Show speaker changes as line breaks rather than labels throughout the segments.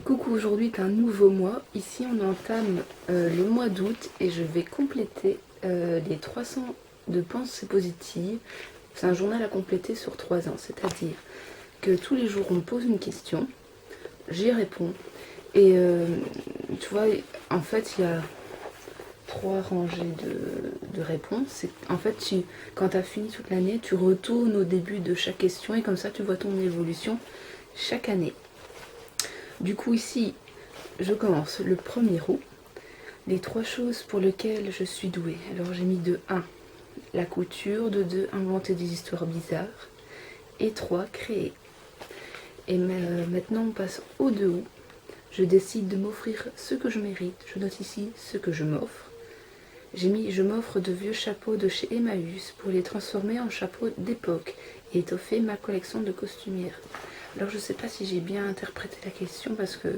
Coucou, aujourd'hui est un nouveau mois. Ici on entame le mois d'août et je vais compléter les 300 de pensées positives. C'est un journal à compléter sur 3 ans, c'est-à-dire que tous les jours on me pose une question, j'y réponds. Et tu vois, en fait il y a 3 rangées de réponses. En fait, quand tu as fini toute l'année, tu retournes au début de chaque question et comme ça tu vois ton évolution chaque année. Du coup ici, je commence le 1er août. Les 3 choses pour lesquelles je suis douée. Alors j'ai mis de 1, la couture, de 2, inventer des histoires bizarres, et 3, créer. Et maintenant on passe au 2 août. Je décide de m'offrir ce que je mérite. Je note ici ce que je m'offre. J'ai mis je m'offre de vieux chapeaux de chez Emmaüs pour les transformer en chapeaux d'époque et étoffer ma collection de costumières. Alors je sais pas si j'ai bien interprété la question parce que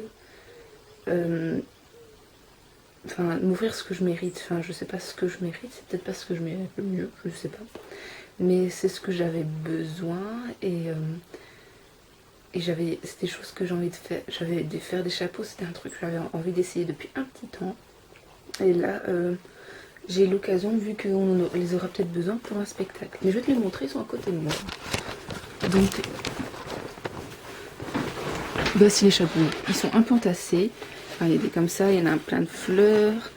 m'ouvrir ce que je mérite, je sais pas ce que je mérite, c'est peut-être pas ce que je mérite le mieux, je sais pas. Mais c'est ce que j'avais besoin et c'est des choses que j'ai envie de faire. J'avais de faire des chapeaux, c'était un truc que j'avais envie d'essayer depuis un petit temps. Et là, j'ai l'occasion, vu qu'on les aura peut-être besoin pour un spectacle. Mais je vais te les montrer, ils sont à côté de moi. Donc, voici les chapeaux. Ils sont un peu entassés. Il y a des comme ça, il y en a un plein de fleurs.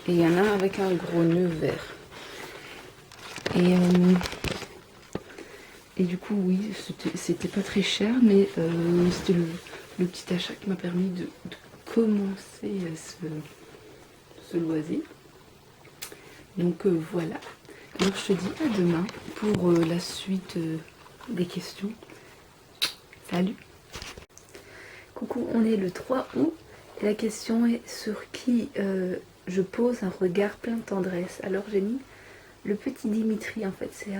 Et il y en a un avec un gros nœud vert. Et du coup, oui, c'était pas très cher, mais c'était le petit achat qui m'a permis de commencer ce loisir. Donc voilà. Alors je te dis à demain pour la suite des questions. Salut! Coucou, on est le 3 août et la question est sur qui je pose un regard plein de tendresse. Alors j'ai mis le petit Dimitri, en fait c'est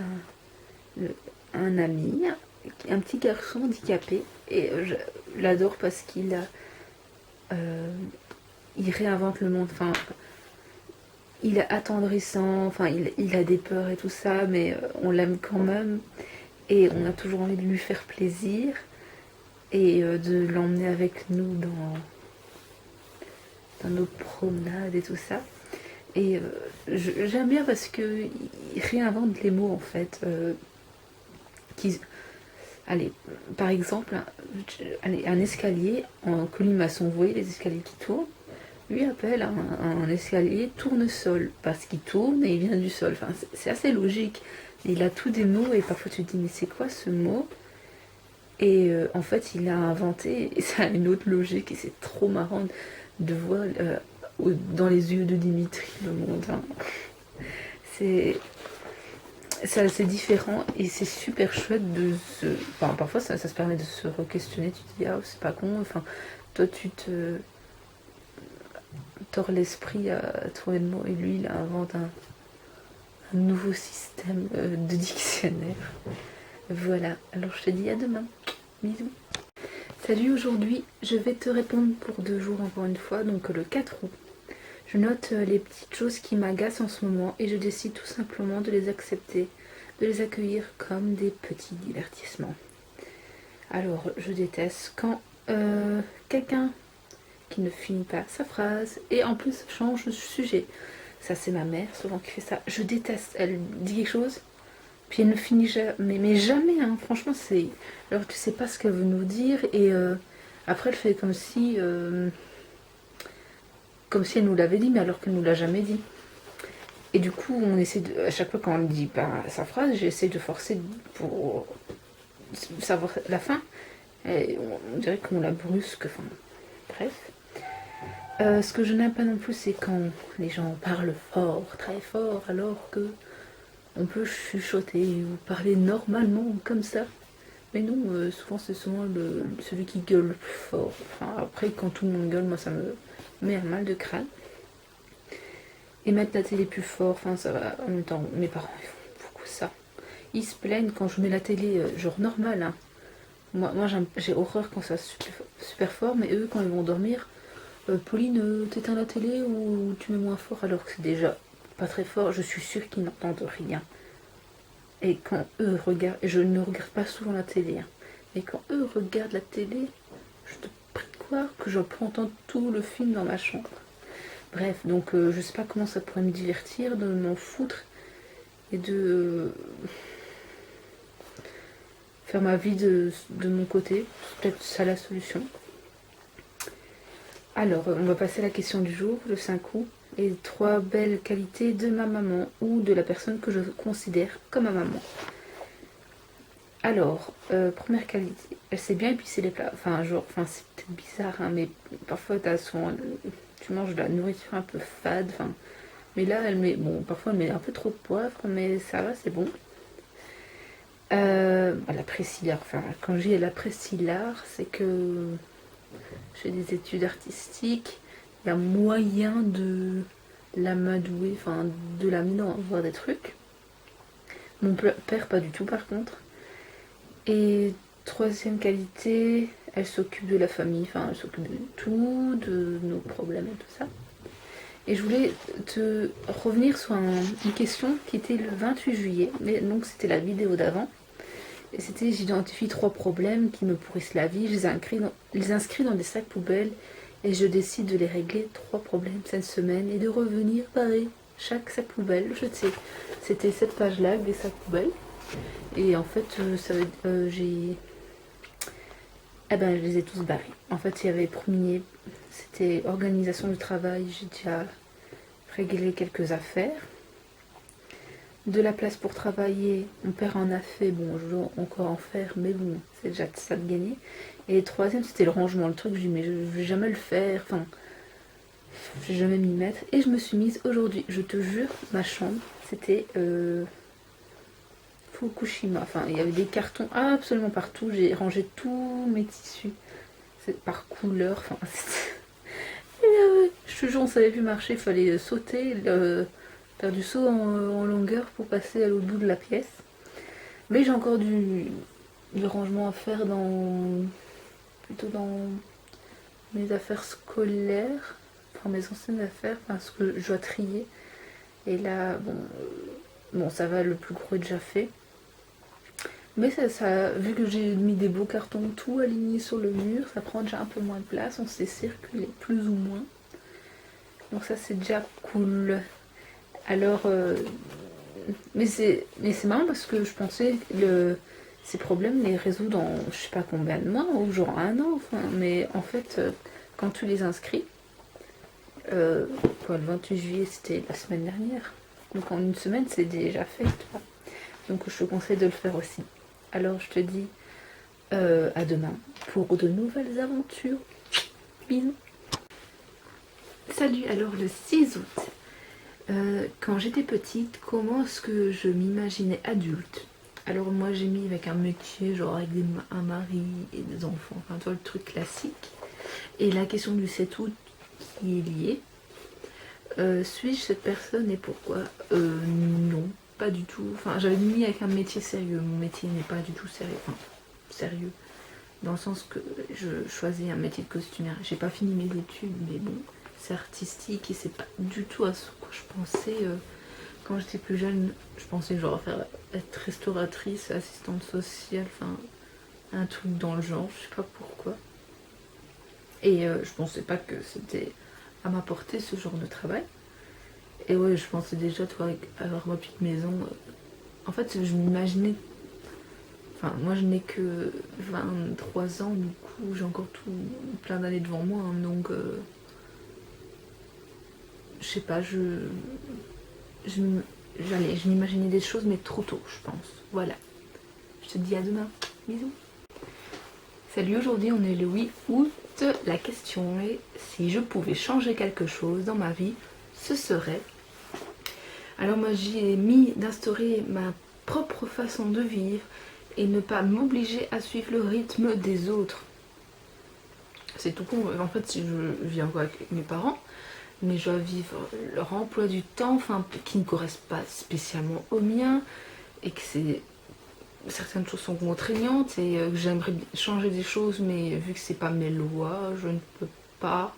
un ami, un petit garçon handicapé, et je l'adore parce qu'il il réinvente le monde. Il est attendrissant, il a des peurs et tout ça, mais on l'aime quand même et on a toujours envie de lui faire plaisir et de l'emmener avec nous dans nos promenades et tout ça. Et j'aime bien parce que il réinvente les mots en fait. Allez, par exemple, un escalier en colimaçon, vous voyez les escaliers qui tournent, lui appelle un escalier tournesol, parce qu'il tourne et il vient du sol. C'est assez logique. Il a tous des mots et parfois tu te dis mais c'est quoi ce mot? Et en fait il a inventé, et ça a une autre logique et c'est trop marrant de voir dans les yeux de Dimitri le monde. C'est différent et c'est super chouette de se... parfois ça se permet de se re-questionner, tu te dis ah c'est pas con, toi tu te tords l'esprit à trouver le mot et lui il invente un nouveau système de dictionnaire. Voilà, alors je te dis à demain, bisous. Salut, aujourd'hui je vais te répondre pour 2 jours encore une fois, donc le 4 août. Je note les petites choses qui m'agacent en ce moment et je décide tout simplement de les accepter, de les accueillir comme des petits divertissements. Alors, je déteste quand quelqu'un qui ne finit pas sa phrase et en plus change de sujet. Ça, c'est ma mère souvent qui fait ça. Je déteste. Elle dit quelque chose, puis elle ne finit jamais. Mais jamais, hein. Franchement, c'est... Alors, tu sais pas ce qu'elle veut nous dire et après, elle fait comme si elle nous l'avait dit, mais alors qu'elle nous l'a jamais dit. Et du coup, on essaie de, à chaque fois quand on dit pas sa phrase, j'essaie de forcer pour savoir la fin. Et on dirait qu'on la brusque. Bref. Ce que je n'aime pas non plus, c'est quand les gens parlent fort, très fort, alors que on peut chuchoter ou parler normalement comme ça. Mais non, souvent c'est souvent celui qui gueule le plus fort. Après, quand tout le monde gueule, moi ça me met un mal de crâne. Et mettre la télé plus fort, ça va. En même temps, mes parents ils font beaucoup ça. Ils se plaignent quand je mets la télé genre normale. Hein. Moi j'ai horreur quand ça super fort, mais eux quand ils vont dormir, Pauline, t'éteins la télé ou tu mets moins fort alors que c'est déjà pas très fort, je suis sûre qu'ils n'entendent rien. Et quand eux regardent, et je ne regarde pas souvent la télé, hein, mais quand eux regardent la télé, je te prie quoi. soir que je peux entendre tout le film dans ma chambre. Bref, donc je sais pas comment ça pourrait me divertir de m'en foutre et de faire ma vie de mon côté. C'est peut-être ça la solution. Alors, on va passer à la question du jour, le 5 août. Les 3 belles qualités de ma maman ou de la personne que je considère comme ma maman. Alors, première qualité, elle sait bien épicer les plats. Enfin, c'est peut-être bizarre, hein, mais parfois tu manges de la nourriture un peu fade. Enfin, mais là, parfois elle met un peu trop de poivre, mais ça va, c'est bon. Elle apprécie l'art. Enfin, quand je dis elle apprécie l'art, c'est que je fais des études artistiques. Il y a moyen de l'amadouer, enfin, de l'amener à voir des trucs. Mon père, pas du tout, par contre. Et 3e qualité, elle s'occupe de la famille, enfin elle s'occupe de tout, de nos problèmes et tout ça. Et je voulais te revenir sur une question qui était le 28 juillet, mais donc c'était la vidéo d'avant. Et c'était j'identifie 3 problèmes qui me pourrissent la vie, je les inscris dans des sacs poubelles et je décide de les régler 3 problèmes cette semaine et de revenir pareil, chaque sac poubelle, je sais. C'était cette page-là, des sacs poubelles. Et en fait, je les ai tous barrés. En fait, il y avait premier, c'était organisation du travail, j'ai déjà réglé quelques affaires. De la place pour travailler, mon père en a fait, bon, je dois encore en faire, mais bon, c'est déjà ça de gagner. Et le 3e, c'était le rangement, le truc, je dis, mais je vais jamais le faire, enfin, je vais jamais m'y mettre. Et je me suis mise aujourd'hui, je te jure, ma chambre, c'était Fukushima. Enfin, il y avait des cartons absolument partout. J'ai rangé tous mes tissus. C'est par couleur. Enfin, je te jure, on savait plus marcher. Il fallait sauter, faire du saut en longueur pour passer à l'autre bout de la pièce. Mais j'ai encore du rangement à faire plutôt dans mes affaires scolaires. Enfin, mes anciennes affaires. Parce que je dois trier. Et là, bon, ça va, le plus gros est déjà fait. Mais ça, vu que j'ai mis des beaux cartons tout alignés sur le mur, ça prend déjà un peu moins de place, on sait circuler plus ou moins. Donc ça c'est déjà cool. Alors, mais c'est marrant parce que je pensais que ces problèmes les résoudre en je sais pas combien de mois, ou genre 1 an, enfin, mais en fait, quand tu les inscris, le 28 juillet c'était la semaine dernière, donc en une semaine c'est déjà fait, tu vois. Donc je te conseille de le faire aussi. Alors je te dis à demain pour de nouvelles aventures. Bisous. Salut, alors le 6 août, quand j'étais petite, comment est-ce que je m'imaginais adulte? Alors moi j'ai mis avec un métier, genre avec un mari et des enfants, enfin toi le truc classique. Et la question du 7 août qui est liée. Suis-je cette personne et pourquoi? Non. Pas du tout. Enfin, j'avais mis avec un métier sérieux. Mon métier n'est pas du tout sérieux. Enfin, sérieux. Dans le sens que je choisis un métier de costumière. J'ai pas fini mes études, mais bon, c'est artistique et c'est pas du tout à ce que je pensais quand j'étais plus jeune. Je pensais genre être restauratrice, assistante sociale, enfin, un truc dans le genre, je sais pas pourquoi. Et je pensais pas que c'était à ma portée ce genre de travail. Et ouais, je pensais déjà, toi, avoir ma petite maison. En fait, je m'imaginais. Enfin, moi, je n'ai que 23 ans, du coup, j'ai encore plein d'années devant moi. Hein, donc, je sais pas, je m'imaginais des choses, mais trop tôt, je pense. Voilà. Je te dis à demain. Bisous. Salut, aujourd'hui, on est le 8 août. La question est si je pouvais changer quelque chose dans ma vie, ce serait. Alors moi j'y ai mis d'instaurer ma propre façon de vivre et ne pas m'obliger à suivre le rythme des autres. C'est tout con, en fait je vis encore avec mes parents, mais je dois vivre leur emploi du temps, enfin qui ne correspond pas spécialement au mien, et que certaines choses sont contraignantes et que j'aimerais changer des choses, mais vu que c'est pas mes lois, je ne peux pas,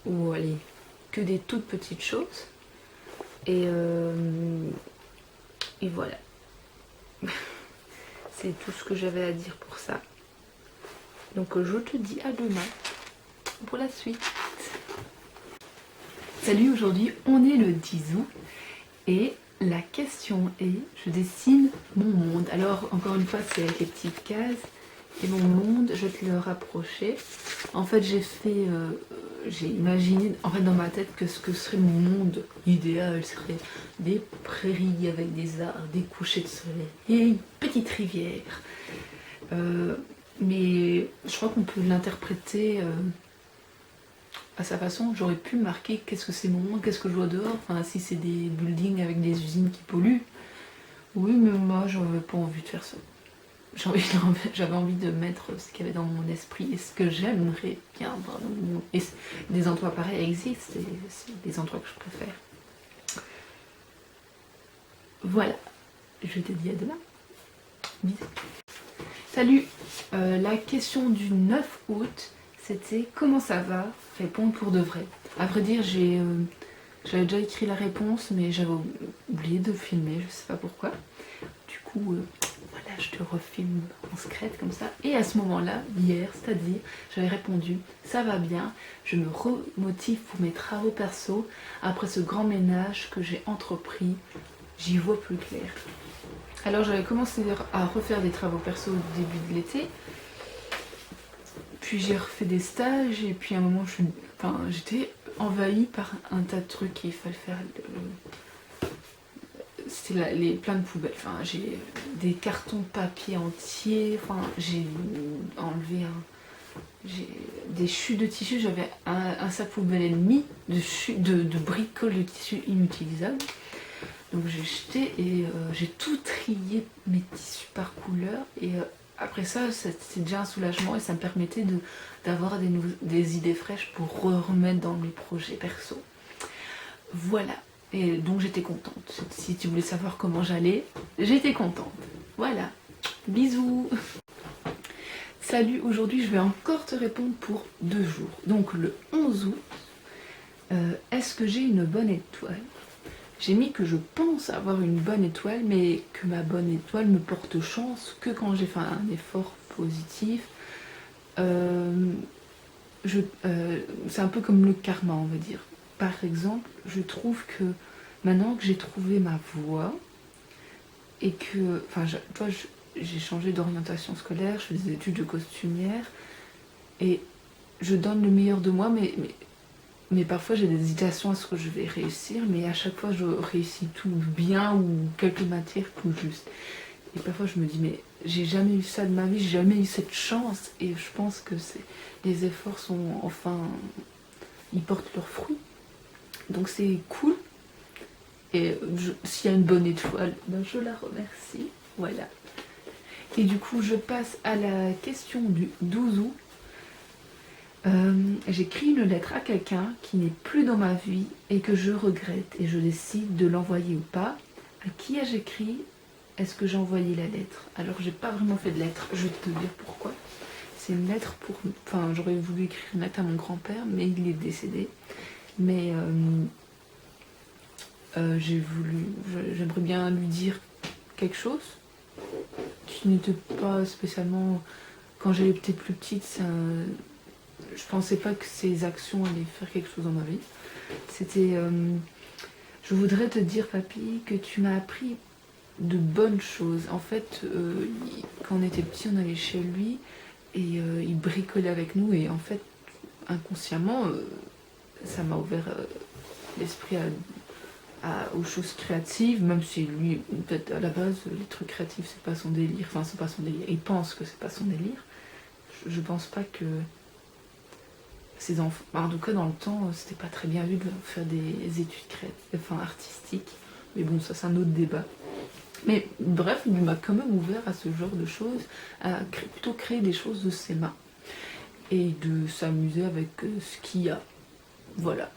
ou allez, que des toutes petites choses. Et voilà. C'est tout ce que j'avais à dire pour ça. Donc je te dis à demain pour la suite. Salut, aujourd'hui on est le 10 août et la question est, je dessine mon monde. Alors encore une fois c'est avec les petites cases et mon monde, je vais te le rapprocher. En fait j'ai imaginé en fait dans ma tête que ce que serait mon monde idéal serait des prairies avec des arbres, des couchers de soleil et une petite rivière. Mais je crois qu'on peut l'interpréter à sa façon. J'aurais pu marquer qu'est-ce que c'est mon monde, qu'est-ce que je vois dehors, enfin si c'est des buildings avec des usines qui polluent. Oui, mais moi j'avais pas envie de faire ça. J'avais envie de mettre ce qu'il y avait dans mon esprit et ce que j'aimerais bien voir dans le monde. Et des endroits pareils existent et c'est des endroits que je préfère. Voilà, je te dis à demain. Bisous. Salut, la question du 9 août, c'était comment ça va? Répondre pour de vrai. À vrai dire, j'avais déjà écrit la réponse, mais j'avais oublié de filmer, je sais pas pourquoi. Du coup, voilà, je te refilme en secrète comme ça. Et à ce moment-là, hier, c'est-à-dire, j'avais répondu, ça va bien, je me remotive pour mes travaux perso. Après ce grand ménage que j'ai entrepris, j'y vois plus clair. Alors j'avais commencé à refaire des travaux perso au début de l'été. Puis j'ai refait des stages et puis à un moment j'étais envahie par un tas de trucs qu'il fallait faire. C'était plein de poubelles. Enfin, j'ai des cartons de papier entiers. Enfin, j'ai enlevé j'ai des chutes de tissu. J'avais un sac poubelle et demi de bricoles de tissu inutilisables. Donc j'ai jeté et j'ai tout trié mes tissus par couleur et après ça c'était déjà un soulagement et ça me permettait d'avoir des idées fraîches pour remettre dans mes projets perso. Voilà, et donc j'étais contente. Si tu voulais savoir comment j'allais, j'étais contente. Voilà, bisous. Salut, aujourd'hui je vais encore te répondre pour 2 jours. Donc le 11 août, est-ce que j'ai une bonne étoile? J'ai mis que je pense avoir une bonne étoile, mais que ma bonne étoile me porte chance que quand j'ai fait un effort positif. C'est un peu comme le karma, on va dire. Par exemple, je trouve que maintenant que j'ai trouvé ma voie, et que, enfin, j'ai changé d'orientation scolaire, je fais des études de costumière, et je donne le meilleur de moi, mais parfois j'ai des hésitations à ce que je vais réussir, mais à chaque fois je réussis tout bien ou quelques matières tout juste. Et parfois je me dis mais j'ai jamais eu ça de ma vie, j'ai jamais eu cette chance et je pense que les efforts sont enfin, ils portent leurs fruits. Donc c'est cool et s'il y a une bonne étoile, ben je la remercie. Voilà. Et du coup je passe à la question du 12 août. J'écris une lettre à quelqu'un qui n'est plus dans ma vie et que je regrette et je décide de l'envoyer ou pas. À qui ai-je écrit? Est-ce que j'ai envoyé la lettre? Alors j'ai pas vraiment fait de lettre, je vais te dire pourquoi. C'est une lettre pour... Enfin j'aurais voulu écrire une lettre à mon grand-père mais il est décédé. Mais j'aimerais bien lui dire quelque chose qui n'était pas spécialement... Quand j'étais plus petite, je pensais pas que ces actions allaient faire quelque chose dans ma vie. C'était je voudrais te dire papy que tu m'as appris de bonnes choses. En fait quand on était petit on allait chez lui et il bricolait avec nous et en fait inconsciemment ça m'a ouvert l'esprit aux choses créatives, même si lui peut-être à la base les trucs créatifs c'est pas son délire, enfin c'est pas son délire, il pense que c'est pas son délire. Je pense pas que ces enfants, en tout cas dans le temps, c'était pas très bien vu de faire des études créatives, enfin artistiques, mais bon ça c'est un autre débat. Mais bref, il m'a quand même ouvert à ce genre de choses, à plutôt créer des choses de ses mains et de s'amuser avec ce qu'il y a, voilà.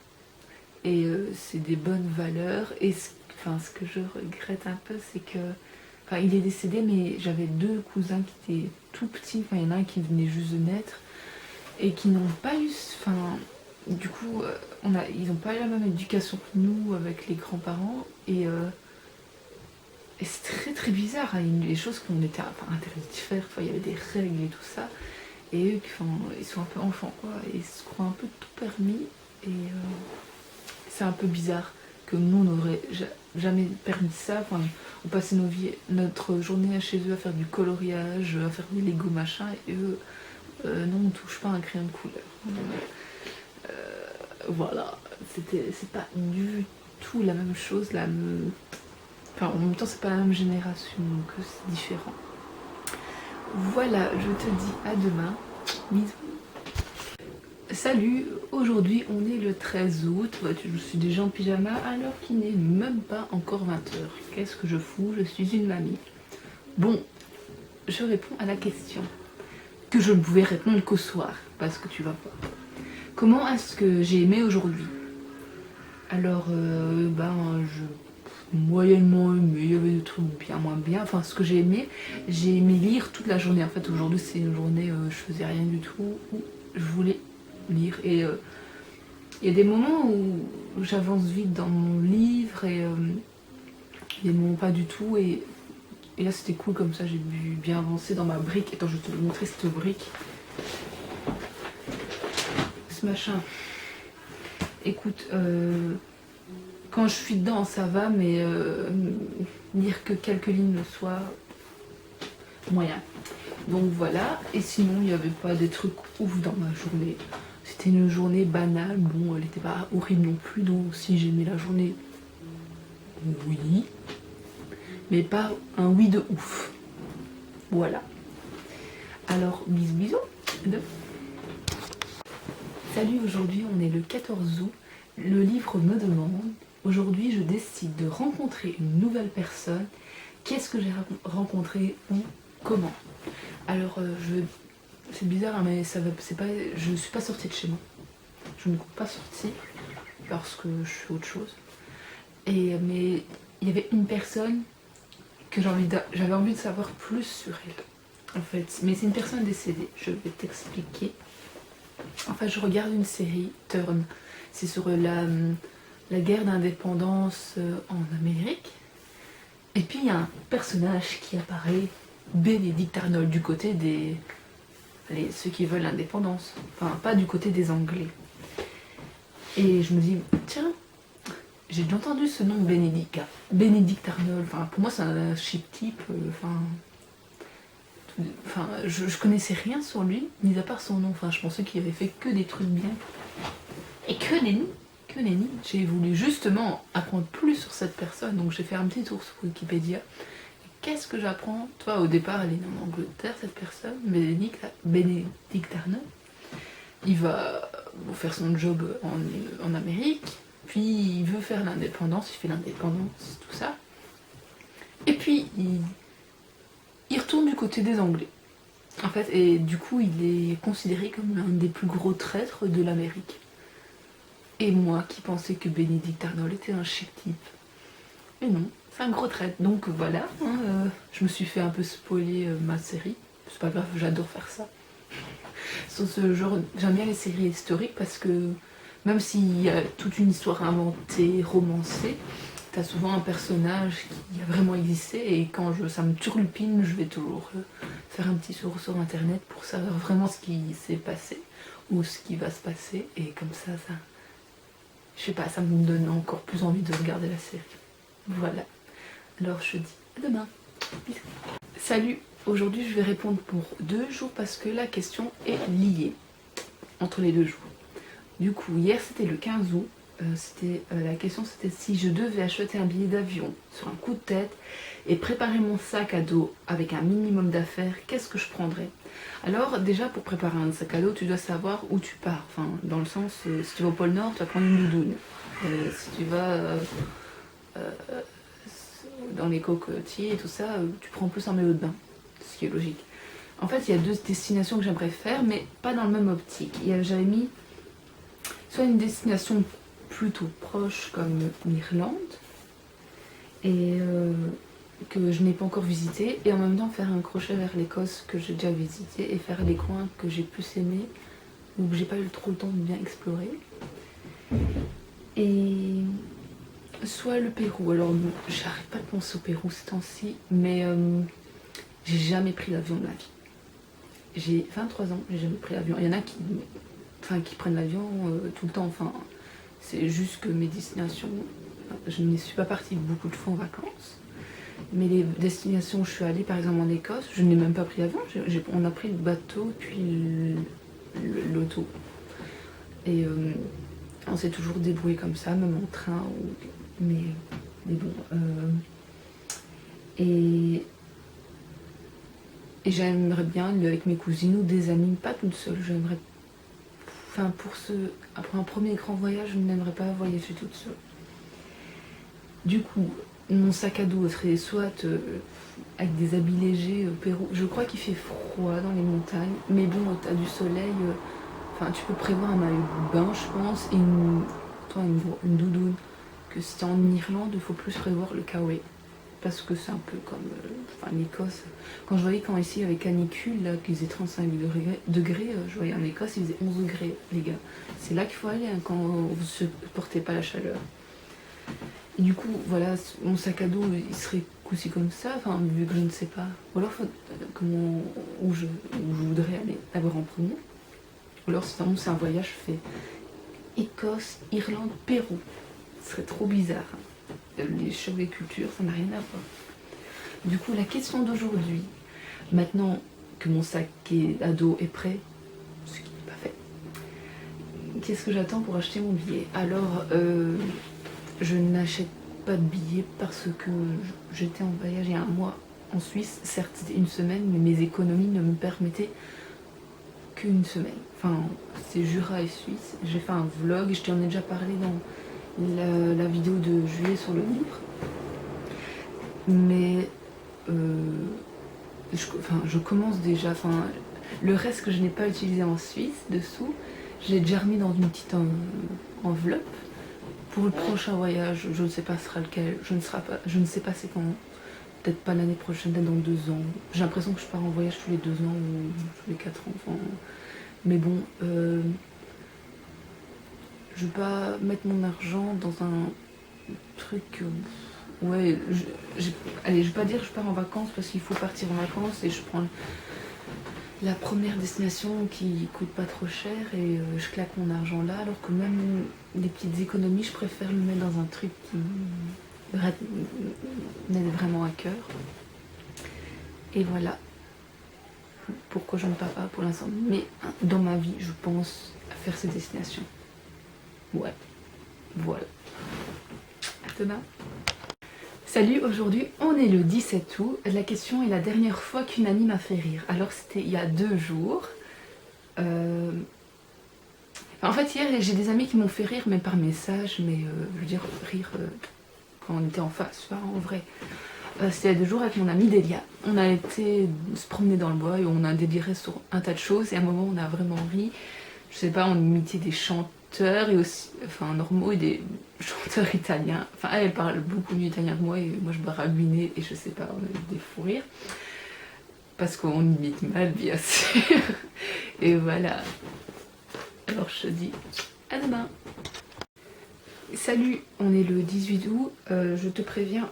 Et c'est des bonnes valeurs et ce que je regrette un peu c'est que, enfin il est décédé mais j'avais 2 cousins qui étaient tout petits, enfin il y en a un qui venait juste de naître et qui n'ont pas eu, du coup ils n'ont pas eu la même éducation que nous avec les grands-parents et c'est très très bizarre, hein, les choses qu'on était interdit de faire, il y avait des règles et tout ça Et eux, enfin, ils sont un peu enfants, quoi. Et ils se croient un peu tout permis. Et c'est un peu bizarre que nous, on n'aurait jamais permis ça. Enfin, on passait notre journée chez eux à faire du coloriage, à faire des Lego machin. Et eux, non, on ne touche pas un crayon de couleur. Voilà, c'est pas du tout la même chose. Enfin, en même temps, c'est pas la même génération, donc c'est différent. Voilà, je te dis à demain. Bisous. Salut, aujourd'hui on est le 13 août, je suis déjà en pyjama alors qu'il n'est même pas encore 20 h. Qu'est-ce que je fous? Je suis une mamie. Bon, je réponds à la question que je ne pouvais répondre qu'au soir, parce que tu vas voir. Comment est-ce que j'ai aimé aujourd'hui? Alors, moyennement aimé, il y avait des trucs bien, moins bien. Enfin, ce que j'ai aimé lire toute la journée. En fait, aujourd'hui, c'est une journée, je faisais rien du tout, où je voulais lire. Et il y a des moments où j'avance vite dans mon livre et il y a des moments pas du tout. Et là, c'était cool comme ça, j'ai pu bien avancer dans ma brique. Attends, je vais te montrer cette brique. Ce machin. Écoute, quand je suis dedans, ça va, mais lire que quelques lignes le soir, moyen. Donc voilà, et sinon, il n'y avait pas des trucs ouf dans ma journée. C'était une journée banale, bon, elle n'était pas horrible non plus, donc si j'aimais la journée, oui. Mais pas un oui de ouf. Voilà. Alors, bisous. Salut, aujourd'hui on est le 14 août. Le livre me demande, aujourd'hui je décide de rencontrer une nouvelle personne. Qu'est-ce que j'ai rencontré ou comment? Alors, c'est bizarre, hein, mais je ne suis pas sortie de chez moi. Je ne suis pas sortie parce que je suis autre chose. Mais il y avait une personne que j'avais envie de savoir plus sur elle. En fait, mais c'est une personne décédée. Je vais t'expliquer. En fait, je regarde une série, Turn. C'est sur la guerre d'indépendance en Amérique. Et puis il y a un personnage qui apparaît, Benedict Arnold, du côté des ceux qui veulent l'indépendance. Enfin, pas du côté des Anglais. Et je me dis, tiens, j'ai déjà entendu ce nom Benedict Arnold. Enfin, pour moi, c'est un chic type. Je connaissais rien sur lui, mis à part son nom. Enfin, je pensais qu'il avait fait que des trucs bien. Et que nenni. J'ai voulu justement apprendre plus sur cette personne, donc j'ai fait un petit tour sur Wikipédia. Qu'est-ce que j'apprends? Toi, au départ, elle est née en Angleterre, cette personne, Benedict Arnold. Il va faire son job en Amérique, puis il veut faire l'indépendance, il fait l'indépendance, tout ça. Et puis, il retourne du côté des Anglais. En fait, et du coup, il est considéré comme l'un des plus gros traîtres de l'Amérique. Et moi qui pensais que Benedict Arnold était un chic type. Mais non, c'est un gros traître. Donc voilà, je me suis fait un peu spoiler ma série. C'est pas grave, j'adore faire ça. Sur ce genre, j'aime bien les séries historiques parce que même s'il y a toute une histoire inventée, romancée, t'as souvent un personnage qui a vraiment existé et quand ça me turlupine, je vais toujours faire un petit tour sur internet pour savoir vraiment ce qui s'est passé ou ce qui va se passer et comme ça, je sais pas, ça me donne encore plus envie de regarder la série. Voilà. Alors je dis à demain. Bisous. Salut, aujourd'hui je vais répondre pour 2 jours parce que la question est liée entre les 2 jours. Du coup, hier c'était le 15 août. La question c'était si je devais acheter un billet d'avion sur un coup de tête et préparer mon sac à dos avec un minimum d'affaires, qu'est-ce que je prendrais? Alors déjà pour préparer un sac à dos, tu dois savoir où tu pars. Enfin, dans le sens, si tu vas au pôle Nord, tu vas prendre une doudoune. Si tu vas dans les cocotiers et tout ça, tu prends plus un maillot de bain, ce qui est logique. En fait, il y a 2 destinations que j'aimerais faire, mais pas dans le même optique. J'avais mis soit une destination plutôt proche comme l'Irlande et que je n'ai pas encore visité, et en même temps faire un crochet vers l'Écosse que j'ai déjà visité et faire les coins que j'ai plus aimés ou que j'ai pas eu trop le temps de bien explorer. Et soit le Pérou. Alors j'arrête pas de penser au Pérou ces temps-ci, mais j'ai jamais pris l'avion de ma vie. j'ai 23 ans, j'ai jamais pris l'avion. Il y en a qui prennent l'avion tout le temps, enfin, c'est juste que mes destinations, je ne suis pas partie beaucoup de fois en vacances. Mais les destinations où je suis allée, par exemple en Écosse, je n'ai même pas pris l'avion, on a pris le bateau puis l'auto. Et on s'est toujours débrouillé comme ça, même en train, mais bon. Et j'aimerais bien aller avec mes cousines ou des amis, pas toute seule. J'aimerais, enfin après un premier grand voyage, je n'aimerais pas voyager toute seule. Du coup, mon sac à dos serait soit avec des habits légers, Pérou. Je crois qu'il fait froid dans les montagnes, mais bon, t'as du soleil. Enfin, tu peux prévoir un maillot de bain, je pense, et une doudoune. Que si t'es en Irlande, il faut plus prévoir le kawaii. Parce que c'est un peu comme l'Écosse. Quand je voyais ici avec canicule, là, qu'ils faisaient 35 degrés, je voyais en Écosse, ils faisaient 11 degrés, les gars. C'est là qu'il faut aller quand vous ne supportez pas la chaleur. Et du coup, voilà, mon sac à dos, il serait aussi comme ça, enfin, vu que je ne sais pas. Ou alors, où je voudrais aller d'abord en premier. Ou alors, sinon, c'est un voyage fait Écosse, Irlande, Pérou. Ce serait trop bizarre. Les chocs des cultures, ça n'a rien à voir. Du coup, la question d'aujourd'hui, maintenant que mon sac à dos est prêt, ce qui n'est pas fait, qu'est-ce que j'attends pour acheter mon billet? Alors, je n'achète pas de billet parce que j'étais en voyage il y a un mois en Suisse. Certes, c'était une semaine, mais mes économies ne me permettaient qu'une semaine. Enfin, c'est Jura et Suisse. J'ai fait un vlog, je t'en ai déjà parlé dans la vidéo de juillet sur le livre. Mais je commence déjà, le reste que je n'ai pas utilisé en Suisse dessous, je l'ai déjà remis dans une petite enveloppe. Pour le prochain voyage, je ne sais pas sera lequel, je ne sais pas c'est quand, peut-être pas l'année prochaine, peut-être dans 2 ans. J'ai l'impression que je pars en voyage tous les 2 ans ou tous les 4 ans. Mais bon, je vais pas mettre mon argent dans un truc. Ouais, allez, je vais pas dire que je pars en vacances parce qu'il faut partir en vacances et je prends la première destination qui coûte pas trop cher et je claque mon argent là, alors que même les petites économies, je préfère le mettre dans un truc qui m'aide vraiment à cœur. Et voilà pourquoi je ne pars pas pour l'instant. Mais dans ma vie, je pense à faire ces destinations. Ouais, voilà. À demain. Salut, aujourd'hui on est le 17 août. La question est la dernière fois qu'une amie m'a fait rire. Alors c'était il y a 2 jours. En fait hier j'ai des amis qui m'ont fait rire mais par message, mais je veux dire rire quand on était en face, pas en vrai. C'était il y a 2 jours avec mon amie Delia. On a été se promener dans le bois et on a déliré sur un tas de choses et à un moment on a vraiment ri. Je sais pas, on imitait des chanteurs et aussi, normaux et des chanteurs italiens. Enfin elle parle beaucoup mieux italien que moi et moi je baragouinais et je sais pas, on a eu des fous rires. Parce qu'on imite mal bien sûr. Et voilà. Alors je te dis à demain. Salut, on est le 18 août. Je te préviens,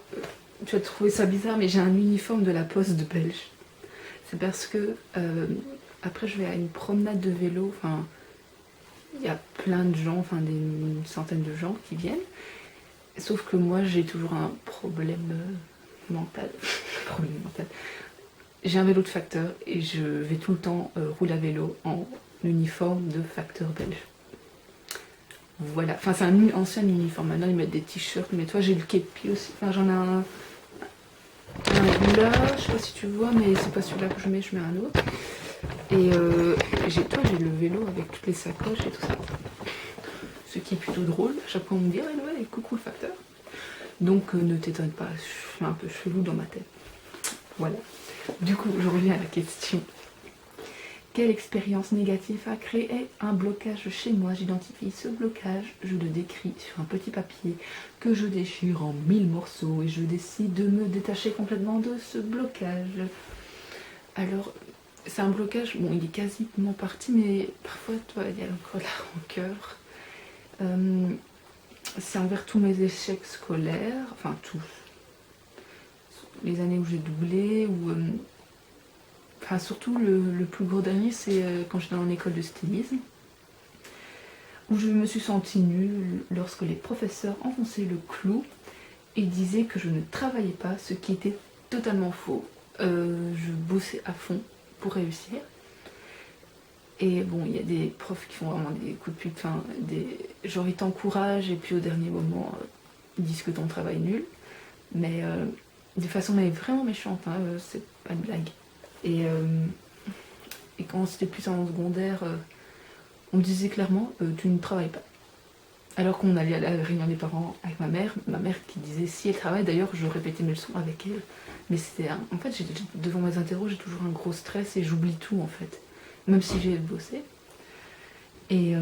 tu vas trouver ça bizarre, mais j'ai un uniforme de la poste de belge. C'est parce que après je vais à une promenade de vélo. Enfin, il y a plein de gens, une centaine de gens qui viennent. Sauf que moi j'ai toujours un problème mental. J'ai un vélo de facteur et je vais tout le temps rouler à vélo en uniforme de facteur belge. Voilà, c'est un ancien uniforme. Maintenant ils mettent des t-shirts, mais toi j'ai le képi aussi. J'en ai un là, je sais pas si tu vois, mais c'est pas celui-là que je mets un autre. Et j'ai le vélo avec toutes les sacoches et tout ça. Ce qui est plutôt drôle. À chaque fois on me dit ouais, coucou le facteur. Donc ne t'étonne pas, je suis un peu chelou dans ma tête. Voilà. Du coup, je reviens à la question. Quelle expérience négative a créé un blocage chez moi? J'identifie ce blocage, je le décris sur un petit papier que je déchire en 1000 morceaux et je décide de me détacher complètement de ce blocage. Alors, c'est un blocage, bon, il est quasiment parti, mais parfois, il y a encore la rancœur. C'est envers tous mes échecs scolaires, tous. Les années où j'ai doublé, ou
enfin surtout le plus gros dernier, c'est quand j'étais en école de stylisme, où je me suis sentie nulle lorsque les professeurs enfonçaient le clou et disaient que je ne travaillais pas, ce qui était totalement faux. Je bossais à fond pour réussir. Et bon, il y a des profs qui font vraiment des coups de pute, enfin, genre ils t'encouragent et puis au dernier moment, ils disent que ton travail est nul. Mais de façon mais vraiment méchante, hein, c'est pas une blague. Et quand c'était plus en secondaire, on me disait clairement tu ne travailles pas. Alors qu'on allait à la réunion des parents avec ma mère qui disait si elle travaille, d'ailleurs je répétais mes leçons avec elle. Mais c'était en fait, devant mes interros, j'ai toujours un gros stress et j'oublie tout en fait, même si j'ai bossé. Et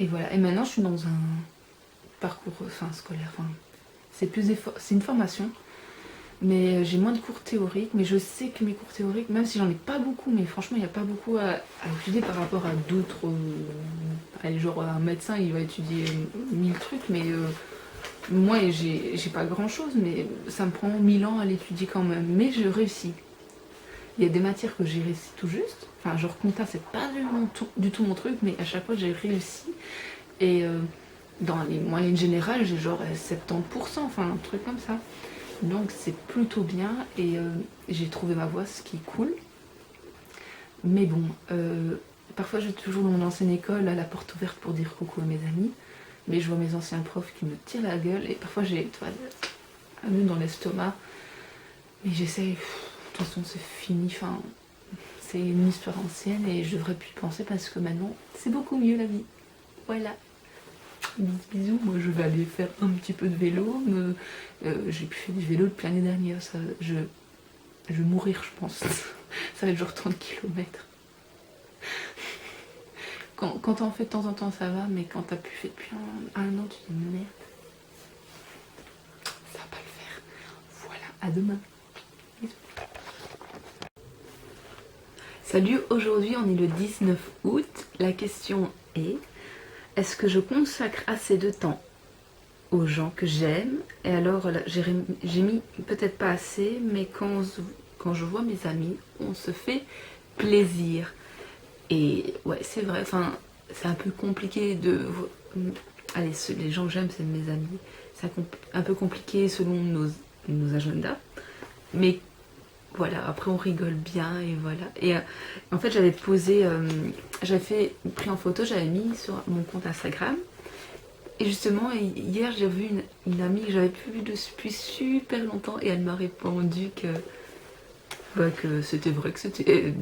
voilà. Et maintenant je suis dans un parcours scolaire. C'est une formation. Mais j'ai moins de cours théoriques, mais je sais que mes cours théoriques, même si j'en ai pas beaucoup, mais franchement il n'y a pas beaucoup à étudier par rapport à d'autres... allez, genre un médecin il va étudier 1000 trucs, mais moi j'ai pas grand chose, mais ça me prend 1000 ans à l'étudier quand même, mais je réussis. Il y a des matières que j'ai réussi tout juste, enfin genre compta c'est pas du tout mon truc, mais à chaque fois j'ai réussi, et dans les moyennes générales j'ai genre 70%, enfin un truc comme ça. Donc c'est plutôt bien et j'ai trouvé ma voie, ce qui est cool. Mais bon, parfois j'ai toujours dans mon ancienne école à la porte ouverte pour dire coucou à mes amis, mais je vois mes anciens profs qui me tirent la gueule et parfois j'ai un nœud dans l'estomac. Mais j'essaye, de toute façon c'est fini, enfin c'est une histoire ancienne et je devrais plus y penser parce que maintenant c'est beaucoup mieux la vie. Voilà. Bisous, moi je vais aller faire un petit peu de vélo. J'ai plus fait du vélo depuis l'année dernière, ça, je vais mourir je pense. Ça va être genre 30 km. Quand t'en fais de temps en temps ça va, mais quand t'as plus fait depuis un an, tu te dis merde. Ça va pas le faire. Voilà, à demain. Bisous. Salut, aujourd'hui on est le 19 août. La question est: est-ce que je consacre assez de temps aux gens que j'aime? Et alors j'ai mis peut-être pas assez, mais quand je vois mes amis, on se fait plaisir. Et ouais, c'est vrai, enfin c'est un peu compliqué de... Allez, les gens que j'aime c'est mes amis. C'est un peu compliqué selon nos agendas. Mais voilà, après on rigole bien et voilà. Et en fait j'avais pris en photo, j'avais mis sur mon compte Instagram. Et justement hier j'ai vu une amie que j'avais plus vue depuis super longtemps et elle m'a répondu que c'était vrai, que c'était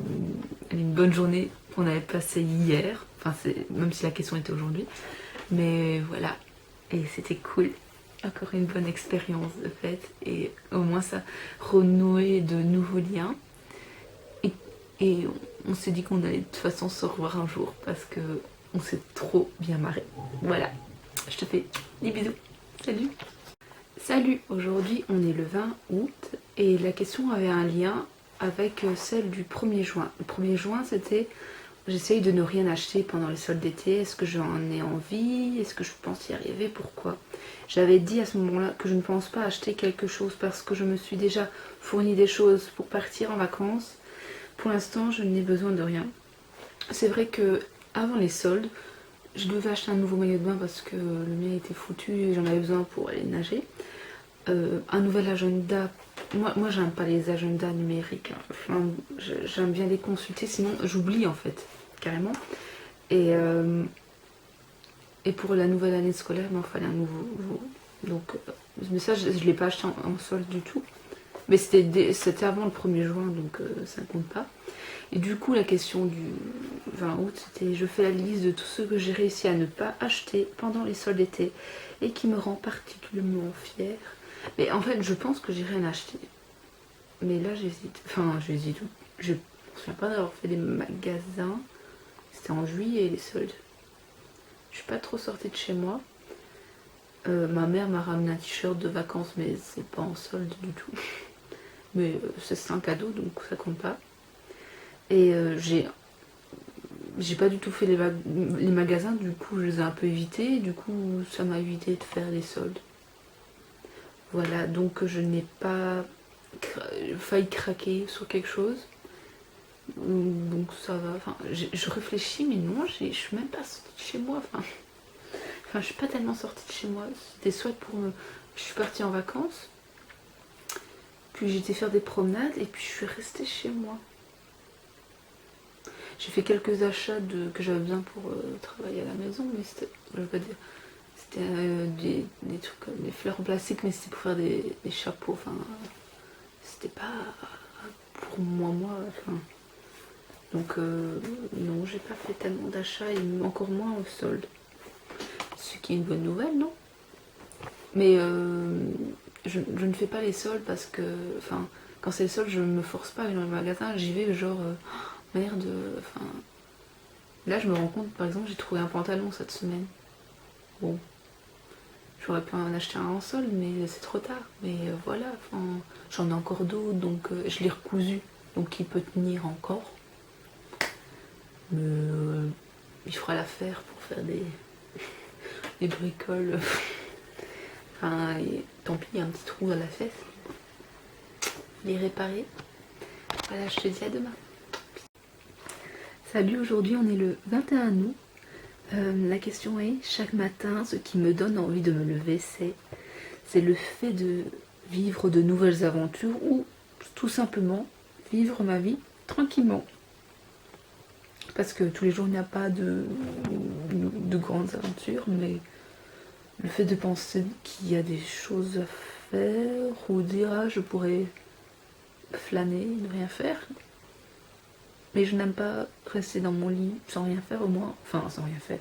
une bonne journée qu'on avait passée hier. Enfin même si la question était aujourd'hui. Mais voilà, et c'était cool. Encore une bonne expérience de fait, et au moins ça renouait de nouveaux liens. Et on s'est dit qu'on allait de toute façon se revoir un jour parce que on s'est trop bien marré. Voilà, je te fais des bisous. Salut. Salut, aujourd'hui on est le 20 août et la question avait un lien avec celle du 1er juin. Le 1er juin c'était: j'essaye de ne rien acheter pendant les soldes d'été. Est-ce que j'en ai envie? Est-ce que je pense y arriver? Pourquoi? J'avais dit à ce moment-là que je ne pense pas acheter quelque chose parce que je me suis déjà fourni des choses pour partir en vacances. Pour l'instant, je n'ai besoin de rien. C'est vrai que avant les soldes, je devais acheter un nouveau maillot de bain parce que le mien était foutu et j'en avais besoin pour aller nager. Un nouvel agenda. Moi j'aime pas les agendas numériques. Enfin, j'aime bien les consulter, sinon j'oublie en fait, carrément. Et pour la nouvelle année scolaire, il m'en fallait un nouveau. Donc, mais ça, je ne l'ai pas acheté en solde du tout. Mais c'était avant le 1er juin, donc ça ne compte pas. Et du coup, la question du 20 août, c'était: je fais la liste de tout ce que j'ai réussi à ne pas acheter pendant les soldes d'été et qui me rend particulièrement fière. Mais en fait, je pense que j'ai rien acheté. Mais là, j'hésite. Enfin, j'hésite. Je ne me souviens pas d'avoir fait des magasins. C'était en juillet, les soldes. Je suis pas trop sortie de chez moi. Ma mère m'a ramené un t-shirt de vacances, mais c'est pas en solde du tout. Mais c'est un cadeau, donc ça compte pas. Et j'ai pas du tout fait les magasins, du coup je les ai un peu évités. Du coup, ça m'a évité de faire les soldes. Voilà, donc je n'ai pas failli craquer sur quelque chose. Donc ça va. Enfin, je réfléchis, mais non, je suis même pas sortie de chez moi. Enfin, je suis pas tellement sortie de chez moi. C'était soit pour me... Je suis partie en vacances, puis j'étais faire des promenades, et puis je suis restée chez moi. J'ai fait quelques achats que j'avais besoin pour travailler à la maison, mais c'était... Je veux pas dire... C'était des trucs comme des fleurs en plastique, mais c'était pour faire des chapeaux. Enfin, c'était pas pour moi. Enfin, donc non, j'ai pas fait tellement d'achats et encore moins au solde. Ce qui est une bonne nouvelle, non? Mais je ne fais pas les soldes parce que, enfin, quand c'est les soldes, je me force pas à aller dans le magasin. J'y vais genre merde. Enfin, là, je me rends compte, par exemple, j'ai trouvé un pantalon cette semaine. Bon. J'aurais pu en acheter un en solde, mais c'est trop tard. Mais voilà, enfin, j'en ai encore d'autres, donc je l'ai recousu, donc il peut tenir encore. Mais il fera l'affaire pour faire des bricoles. Enfin, tant pis, il y a un petit trou dans la fesse. Les réparer. Voilà, je te dis à demain. Salut, aujourd'hui on est le 21 août. La question est, chaque matin, ce qui me donne envie de me lever, c'est le fait de vivre de nouvelles aventures ou tout simplement vivre ma vie tranquillement. Parce que tous les jours, il n'y a pas de grandes aventures, mais le fait de penser qu'il y a des choses à faire ou dire, ah, je pourrais flâner, ne rien faire. Mais je n'aime pas rester dans mon lit sans rien faire, au moins. Enfin, sans rien faire.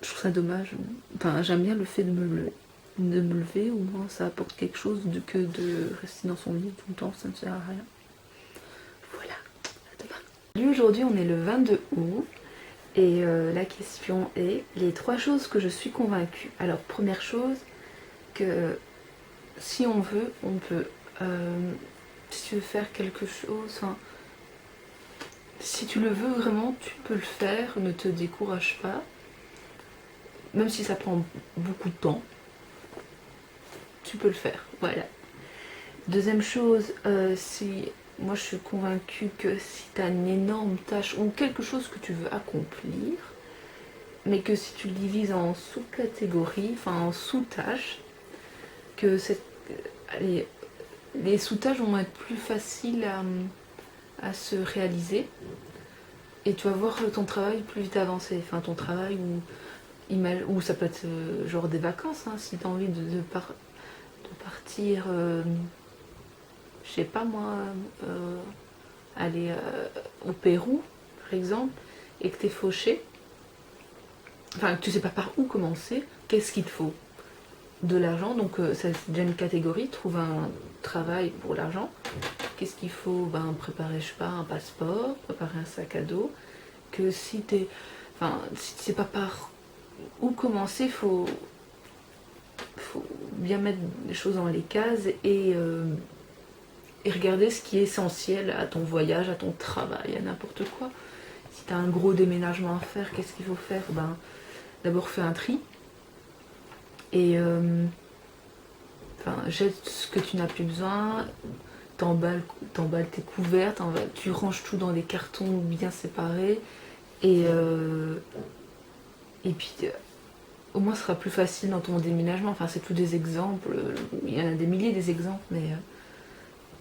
Je trouve ça dommage. Enfin, j'aime bien le fait de me lever, au moins ça apporte quelque chose que de rester dans son lit tout le temps, ça ne sert à rien. Voilà, à demain. Aujourd'hui, on est le 22 août. Et la question est, les 3 choses que je suis convaincue. Alors, première chose, que si on veut, on peut. Si tu veux faire quelque chose... Enfin, si tu le veux vraiment, tu peux le faire, ne te décourage pas. Même si ça prend beaucoup de temps, tu peux le faire, voilà. Deuxième chose, moi je suis convaincue que si tu as une énorme tâche ou quelque chose que tu veux accomplir, mais que si tu le divises en sous-catégories, enfin en sous-tâches, que les sous-tâches vont être plus faciles à se réaliser et tu vas voir ton travail plus vite avancer. Enfin, ton travail ou ça peut être genre des vacances, hein, si tu as envie de partir, je sais pas moi, aller au Pérou, par exemple, et que tu es fauché, enfin que tu sais pas par où commencer, qu'est-ce qu'il te faut? De l'argent, donc c'est déjà une catégorie, trouve un travail pour l'argent. Qu'est-ce qu'il faut? Ben, préparer, je sais pas, un passeport, préparer un sac à dos. Que si tu sais pas par où commencer, faut bien mettre les choses dans les cases et regarder ce qui est essentiel à ton voyage, à ton travail, à n'importe quoi. Si tu as un gros déménagement à faire, qu'est-ce qu'il faut faire? Ben, d'abord fais un tri et jette ce que tu n'as plus besoin, t'emballes tes couverts, tu ranges tout dans des cartons bien séparés et puis au moins ce sera plus facile dans ton déménagement. Enfin, c'est tous des exemples, il y en a des milliers des exemples, mais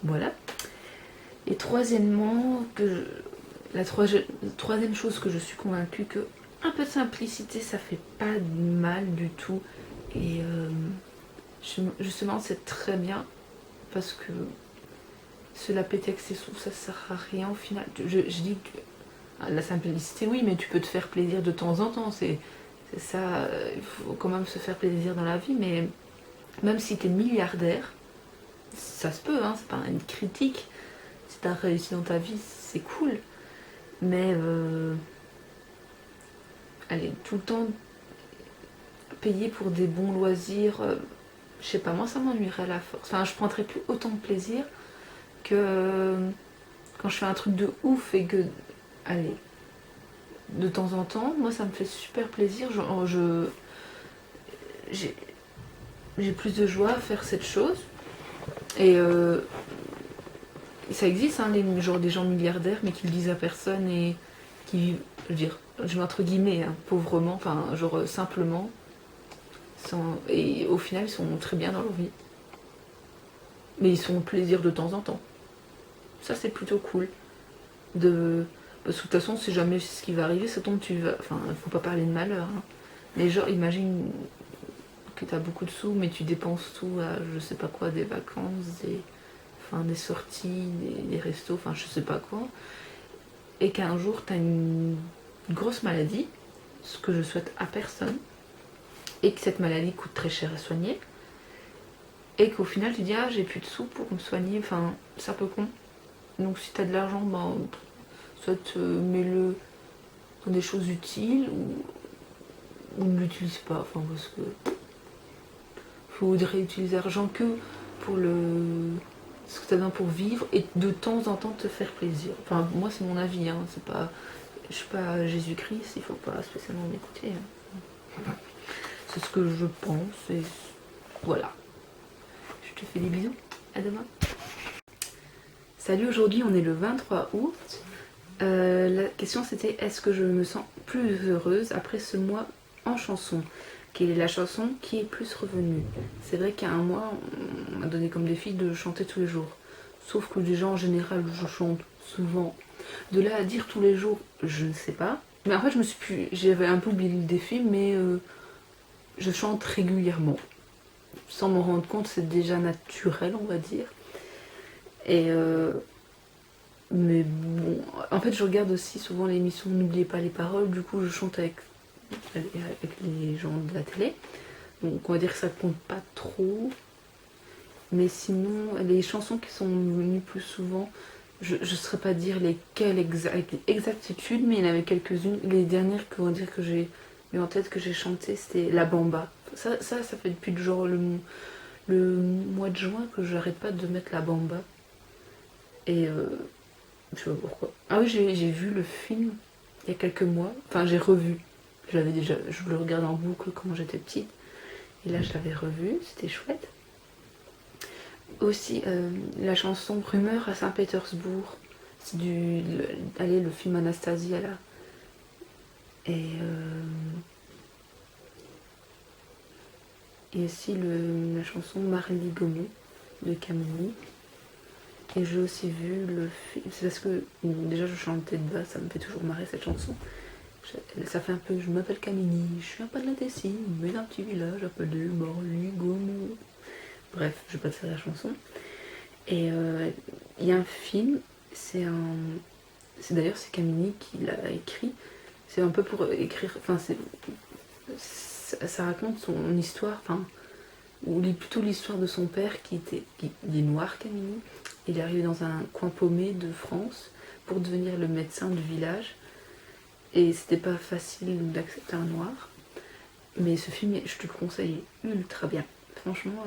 voilà. Et troisièmement, la troisième chose que je suis convaincue que un peu de simplicité, ça fait pas de mal du tout. Et justement, c'est très bien parce que se la péter avec ses sous, ça sert à rien au final. Je dis que la simplicité, oui, mais tu peux te faire plaisir de temps en temps. C'est ça, il faut quand même se faire plaisir dans la vie, mais même si t'es milliardaire, ça se peut, hein, c'est pas une critique. Si t'as réussi dans ta vie, c'est cool. Mais allez, tout le temps payer pour des bons loisirs, je sais pas, moi ça m'ennuierait à la force. Enfin, je prendrais plus autant de plaisir que quand je fais un truc de ouf et que, allez, de temps en temps, moi ça me fait super plaisir. J'ai plus de joie à faire cette chose. Et ça existe, hein, genre des gens milliardaires, mais qui le disent à personne et qui vivent, je mets entre guillemets, hein, pauvrement, enfin, genre simplement. Et au final, ils sont très bien dans leur vie. Mais ils sont plaisir de temps en temps. Ça, c'est plutôt cool. Parce que de toute façon, c'est jamais ce qui va arriver, ça tombe, tu vas. Enfin, faut pas parler de malheur. Hein. Mais genre, imagine que t'as beaucoup de sous, mais tu dépenses tout à je sais pas quoi, des vacances, des sorties, des restos, enfin je sais pas quoi. Et qu'un jour t'as une grosse maladie, ce que je souhaite à personne, et que cette maladie coûte très cher à soigner, et qu'au final tu dis ah j'ai plus de sous pour me soigner, enfin c'est un peu con. Donc si t'as de l'argent, ben, soit mets-le dans des choses utiles ou ne l'utilise pas, enfin parce que faudrait utiliser l'argent que pour ce que t'as besoin pour vivre et de temps en temps te faire plaisir. Enfin moi c'est mon avis, hein, c'est pas. Je suis pas Jésus-Christ, il faut pas spécialement m'écouter. Hein. C'est ce que je pense et voilà. Je te fais des bisous, à demain. Salut, aujourd'hui on est le 23 août. La question c'était est-ce que je me sens plus heureuse après ce mois en chanson? Quelle est la chanson qui est plus revenue? C'est vrai qu'à un mois on m'a donné comme défi de chanter tous les jours. Sauf que déjà en général je chante souvent. De là à dire tous les jours, je ne sais pas. Mais en fait j'avais un peu oublié le défi, mais je chante régulièrement. Sans m'en rendre compte, c'est déjà naturel on va dire. Et mais bon, en fait je regarde aussi souvent l'émission N'oubliez pas les paroles, du coup je chante avec les gens de la télé. Donc on va dire que ça compte pas trop. Mais sinon, les chansons qui sont venues plus souvent, je ne saurais pas dire lesquelles avec exactitude, mais il y en avait quelques-unes. Les dernières que, on va dire, que j'ai eu en tête, que j'ai chantées, c'était La Bamba. Ça fait depuis genre le mois de juin que j'arrête pas de mettre La Bamba. Et je sais pas pourquoi. Ah oui, j'ai vu le film il y a quelques mois. Enfin, j'ai revu. Je le regardais en boucle quand j'étais petite. Et là, je l'avais revu, c'était chouette. Aussi, la chanson Rumeur à Saint-Pétersbourg. C'est le film Anastasia, là. Et aussi la chanson Marly Gaumont de Camille. Et j'ai aussi vu le film. C'est parce que déjà je chantais de bas, ça me fait toujours marrer cette chanson. Ça fait un peu je m'appelle Camille, je suis un pas de la Tessie, mais d'un petit village appelé Marly Gaumont. Bref, je vais pas te faire la chanson. Et il y a un film, d'ailleurs c'est Camille qui l'a écrit. C'est un peu pour écrire. Enfin ça raconte son histoire, enfin ou plutôt l'histoire de son père il est noir Camille. Il est arrivé dans un coin paumé de France pour devenir le médecin du village. Et c'était pas facile d'accepter un noir. Mais ce film, je te le conseille ultra bien. Franchement,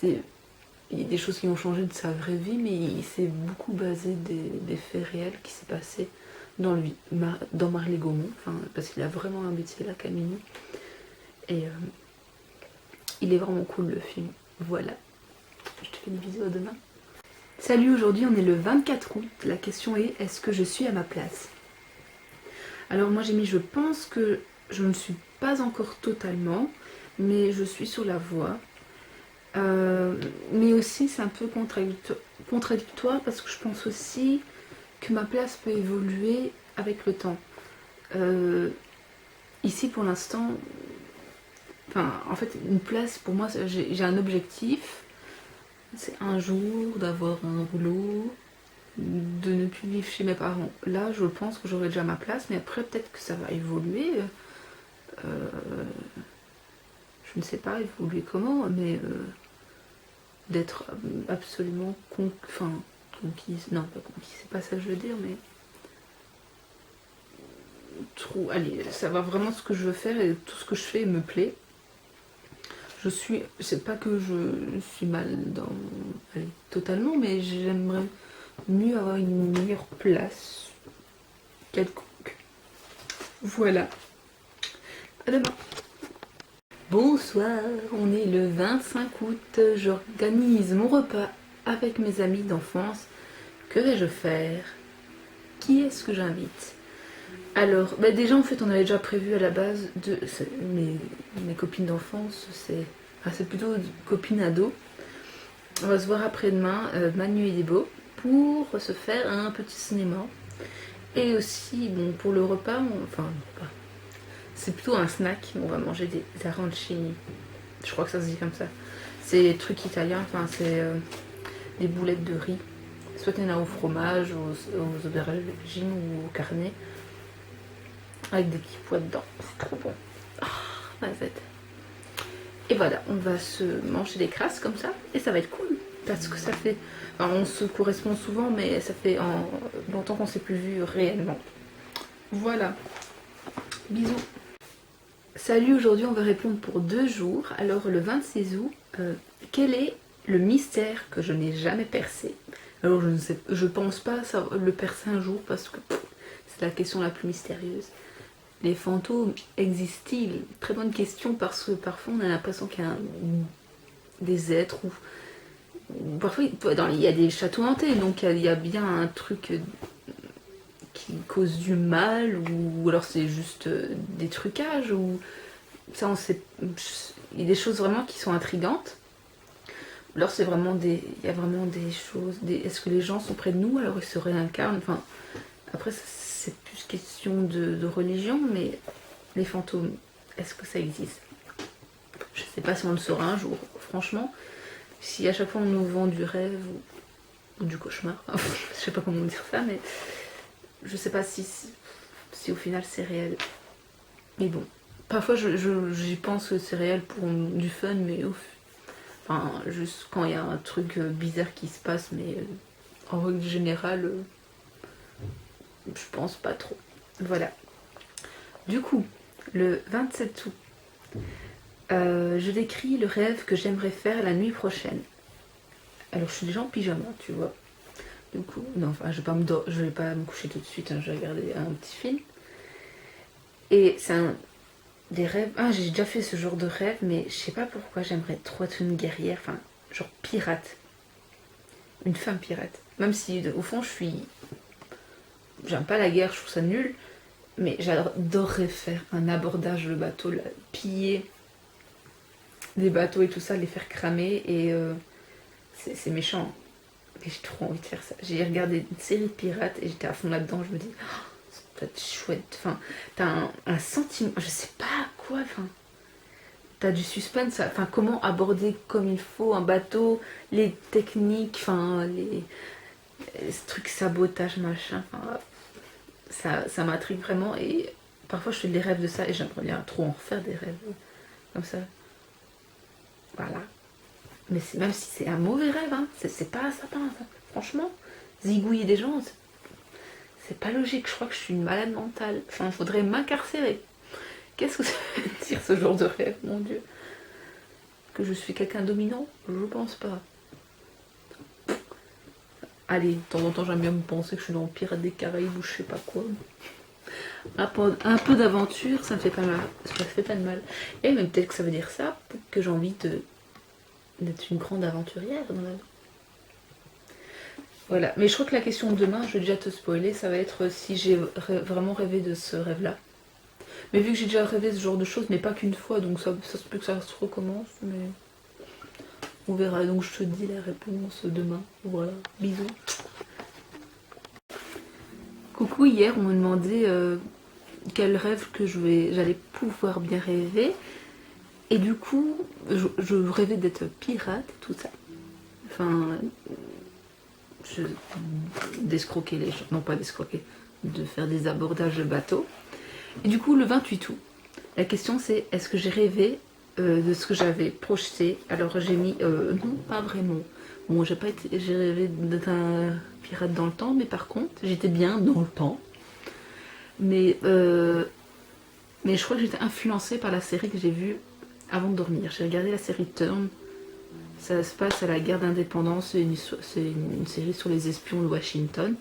il y a des choses qui ont changé de sa vraie vie, mais il s'est beaucoup basé des faits réels qui s'est passé dans Marly Gaumont. Enfin, parce qu'il a vraiment un métier là, Camille. Et il est vraiment cool le film. Voilà. Je te fais des bisous, à demain. Salut, aujourd'hui on est le 24 août. La question est, est-ce que je suis à ma place? Alors moi j'ai mis je pense que je ne suis pas encore totalement, mais je suis sur la voie. Mais aussi c'est un peu contradictoire parce que je pense aussi que ma place peut évoluer avec le temps. Ici pour l'instant, en fait une place pour moi j'ai un objectif. C'est un jour d'avoir un boulot, de ne plus vivre chez mes parents. Là, je pense que j'aurai déjà ma place, mais après, peut-être que ça va évoluer. Je ne sais pas évoluer comment, mais d'être absolument conquise. Non, pas conquise, c'est pas ça que je veux dire, mais allez, ça va vraiment ce que je veux faire et tout ce que je fais me plaît. C'est pas que je suis mal totalement, mais j'aimerais mieux avoir une meilleure place quelconque. Voilà. À demain. Bonsoir, on est le 25 août, j'organise mon repas avec mes amis d'enfance. Que vais-je faire? Qui est-ce que j'invite? Alors, déjà en fait on avait déjà prévu à la base mes copines d'enfance, c'est plutôt copines ados. On va se voir après-demain, Manu et Debo, pour se faire un petit cinéma. Et aussi, bon, pour le repas, c'est plutôt un snack, on va manger des arancini. Je crois que ça se dit comme ça. C'est des trucs italiens, c'est des boulettes de riz. Soit il y en a au fromage, aux aubergines ou au carnet. Avec des petits pois dedans. C'est trop bon. Oh, ma tête. Et voilà, on va se manger des crasses comme ça. Et ça va être cool. Parce que ça fait... on se correspond souvent, mais ça fait longtemps qu'on ne s'est plus vu réellement. Voilà. Bisous. Salut, aujourd'hui on va répondre pour 2 jours. Alors le 26 août, quel est le mystère que je n'ai jamais percé? Alors je pense pas le percer un jour parce que c'est la question la plus mystérieuse. Les fantômes existent-ils? Très bonne question parce que parfois on a l'impression qu'il y a des êtres ou parfois il y a des châteaux hantés, donc il y a bien un truc qui cause du mal ou alors c'est juste des trucages ou ça on sait. Il y a des choses vraiment qui sont intrigantes. Alors c'est vraiment il y a vraiment des choses. Est-ce que les gens sont près de nous alors ils se réincarnent? Enfin après c'est plus question de religion, mais les fantômes, est-ce que ça existe? Je sais pas si on le saura un jour. Franchement, si à chaque fois on nous vend du rêve ou du cauchemar, je sais pas comment dire ça, mais je sais pas si au final c'est réel. Mais bon, parfois j'y pense que c'est réel pour du fun, mais juste quand il y a un truc bizarre qui se passe, mais en règle générale, je pense pas trop. Voilà. Du coup, le 27 août, je décris le rêve que j'aimerais faire la nuit prochaine. Alors je suis déjà en pyjama, tu vois. Du coup, non, je vais pas me coucher tout de suite, je vais regarder un petit film. Et c'est des rêves. Ah, j'ai déjà fait ce genre de rêve, mais je sais pas pourquoi j'aimerais trop être une guerrière, genre pirate. Une femme pirate. Même si au fond j'aime pas la guerre, je trouve ça nul, mais j'adorerais faire un abordage de bateau, piller des bateaux et tout ça, les faire cramer, et c'est méchant. Mais j'ai trop envie de faire ça. J'ai regardé une série de pirates et j'étais à fond là-dedans. Je me dis, ça peut être chouette. T'as un sentiment, je sais pas quoi. T'as du suspense. Comment aborder comme il faut un bateau, les techniques, les trucs sabotage, machin. Ça m'intrigue vraiment. Et parfois, je fais des rêves de ça et j'aimerais bien trop en refaire des rêves comme ça. Voilà. Mais même si c'est un mauvais rêve, c'est pas ça. Franchement, zigouiller des gens, c'est pas logique. Je crois que je suis une malade mentale. Il faudrait m'incarcérer. Qu'est-ce que ça veut dire ce genre de rêve, mon Dieu? Que je suis quelqu'un dominant? Je pense pas. Allez, de temps en temps, j'aime bien me penser que je suis dans Pirates des Caraïbes ou je sais pas quoi. Un peu d'aventure, ça me fait pas mal. Ça me fait pas de mal. Et même peut-être que ça veut dire ça, peut-être que j'ai envie d'être une grande aventurière dans la vie. Voilà, mais je crois que la question de demain, je vais déjà te spoiler, ça va être si j'ai vraiment rêvé de ce rêve-là. Mais vu que j'ai déjà rêvé ce genre de choses, mais pas qu'une fois, donc ça se peut que ça se recommence, mais on verra. Donc je te dis la réponse demain. Voilà, bisous. Coucou, hier on me demandait quel rêve que j'allais pouvoir bien rêver. Et du coup, je rêvais d'être pirate et tout ça. D'escroquer les gens. Non, pas d'escroquer. De faire des abordages de bateaux. Et du coup, le 28 août, la question c'est est-ce que j'ai rêvé de ce que j'avais projeté? Alors j'ai mis non, pas vraiment. Bon, j'ai rêvé d'être un pirate dans le temps, mais par contre, j'étais bien dans le temps. Mais je crois que j'étais influencée par la série que j'ai vue avant de dormir. J'ai regardé la série Turn. Ça se passe à la guerre d'indépendance, c'est une série sur les espions de Washington.